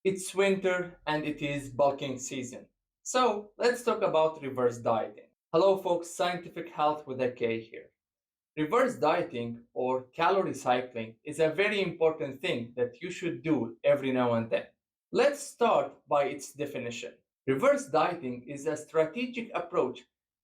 It's winter and it is bulking season. So let's talk about reverse dieting. Hello folks, Scientific Health with a K here. Reverse dieting or calorie cycling is a very important thing that you should do every now and then. Let's start by its definition. Reverse dieting is a strategic approach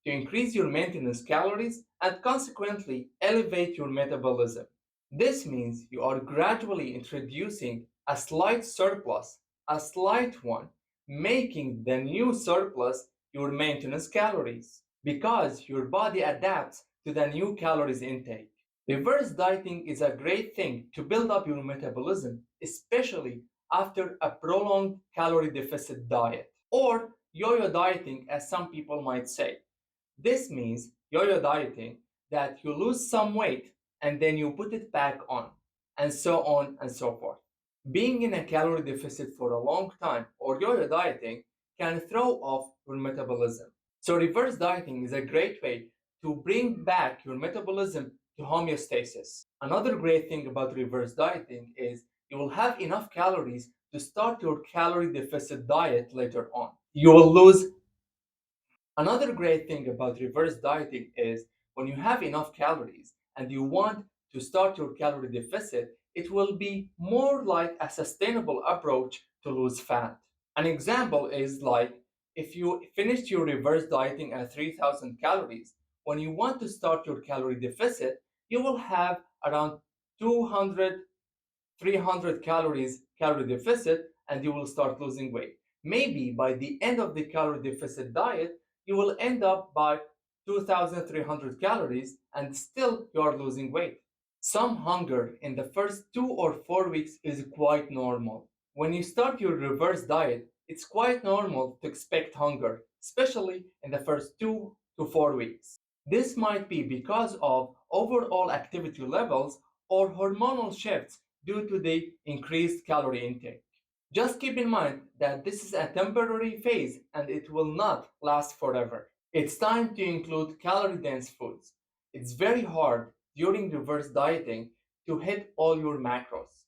to increase your maintenance calories and consequently elevate your metabolism. This means you are gradually introducing a slight surplus, a slight one, making the new surplus your maintenance calories because your body adapts to the new calories intake. Reverse dieting is a great thing to build up your metabolism, especially after a prolonged calorie deficit diet, or yo yo dieting, as some people might say. This means yo yo dieting that you lose some weight and then you put it back on and so forth. Being in a calorie deficit for a long time or yo yo dieting can throw off your metabolism. So, reverse dieting is a great way to bring back your metabolism to homeostasis. Another great thing about reverse dieting is you will have enough calories to start your calorie deficit diet later on. You will lose. Another great thing about reverse dieting is when you have enough calories and you want to start your calorie deficit, it will be more like a sustainable approach to lose fat. An example is like if you finished your reverse dieting at 3000 calories, when you want to start your calorie deficit, you will have around 200 300 calorie deficit and you will start losing weight. Maybe by the end of the calorie deficit diet, you will end up by 2300 calories and still you are losing weight. Some hunger in the first 2 or 4 weeks is quite normal. When you start your reverse diet, it's quite normal to expect hunger, especially in the first 2 to 4 weeks. This might be because of overall activity levels or hormonal shifts due to the increased calorie intake. Just keep in mind that this is a temporary phase and it will not last forever. It's time to include calorie dense foods. It's very hard during reverse dieting to hit all your macros.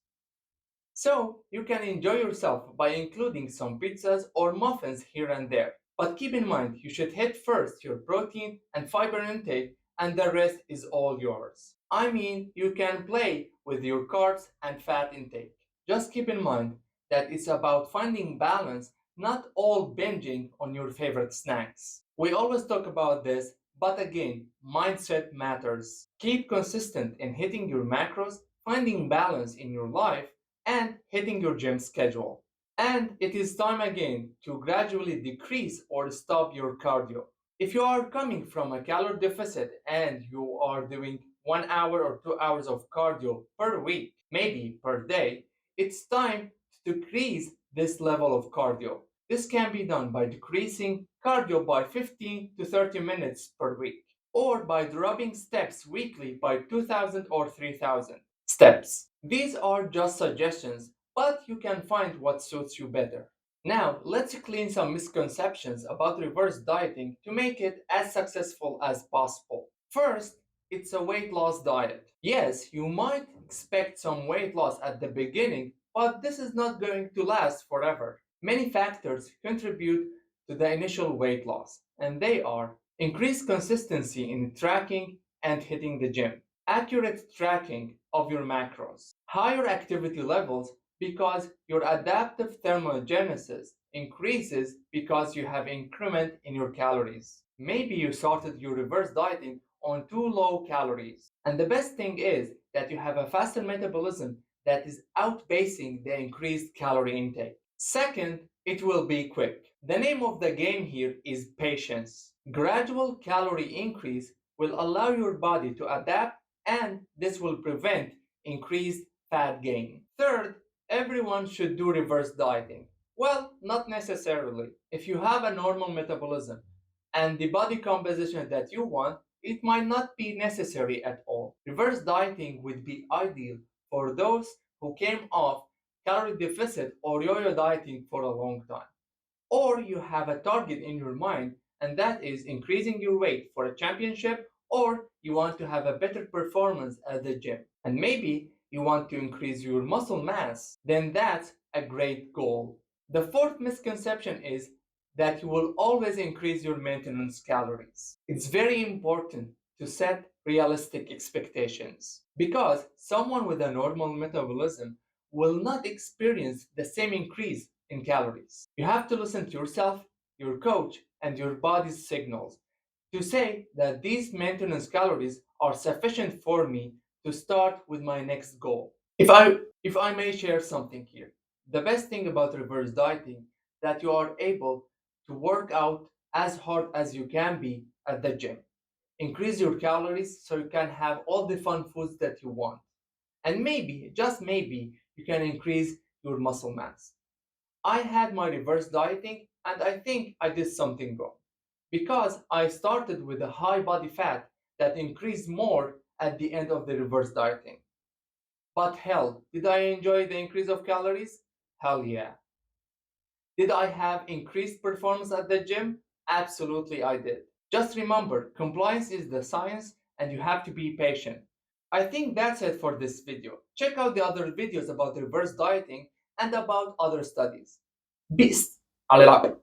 So you can enjoy yourself by including some pizzas or muffins here and there. But keep in mind, you should hit first your protein and fiber intake, and the rest is all yours. I mean, you can play with your carbs and fat intake. Just keep in mind that it's about finding balance, not all binging on your favorite snacks. We always talk about this, but again, mindset matters. Keep consistent in hitting your macros, finding balance in your life, and hitting your gym schedule. And it is time again to gradually decrease or stop your cardio. If you are coming from a calorie deficit and you are doing 1 hour or 2 hours of cardio per week, maybe per day, it's time to decrease this level of cardio. This can be done by decreasing cardio by 15 to 30 minutes per week, or by dropping steps weekly by 2000 or 3000 steps. These are just suggestions, but you can find what suits you better. Now, let's clean some misconceptions about reverse dieting to make it as successful as possible. First, it's a weight loss diet. Yes, you might expect some weight loss at the beginning, but this is not going to last forever. Many factors contribute to the initial weight loss, and they are increased consistency in tracking and hitting the gym, accurate tracking of your macros, higher activity levels because your adaptive thermogenesis increases because you have increment in your calories. Maybe you started your reverse dieting on too low calories. And the best thing is that you have a faster metabolism that is outpacing the increased calorie intake. Second, it will be quick. The name of the game here is patience. Gradual calorie increase will allow your body to adapt, and this will prevent increased fat gain. Third, everyone should do reverse dieting. Well, not necessarily. If you have a normal metabolism and the body composition that you want, it might not be necessary at all. Reverse dieting would be ideal for those who came off calorie deficit or yo yo dieting for a long time. Or you have a target in your mind, and that is increasing your weight for a championship, or you want to have a better performance at the gym. And maybe you want to increase your muscle mass, then that's a great goal. The fourth misconception is that you will always increase your maintenance calories. It's very important to set realistic expectations because someone with a normal metabolism will not experience the same increase in calories. You have to listen to yourself, your coach, and your body's signals to say that these maintenance calories are sufficient for me to start with my next goal. If I may share something here, the best thing about reverse dieting that you are able to work out as hard as you can be at the gym. Increase your calories so you can have all the fun foods that you want. And maybe, just maybe, you can increase your muscle mass. I had my reverse dieting and I think I did something wrong because I started with a high body fat that increased more at the end of the reverse dieting. But hell, did I enjoy the increase of calories? Hell yeah. Did I have increased performance at the gym? Absolutely, I did. Just remember, compliance is the science and you have to be patient. I think that's it for this video. Check out the other videos about reverse dieting and about other studies. Beast! على العقل.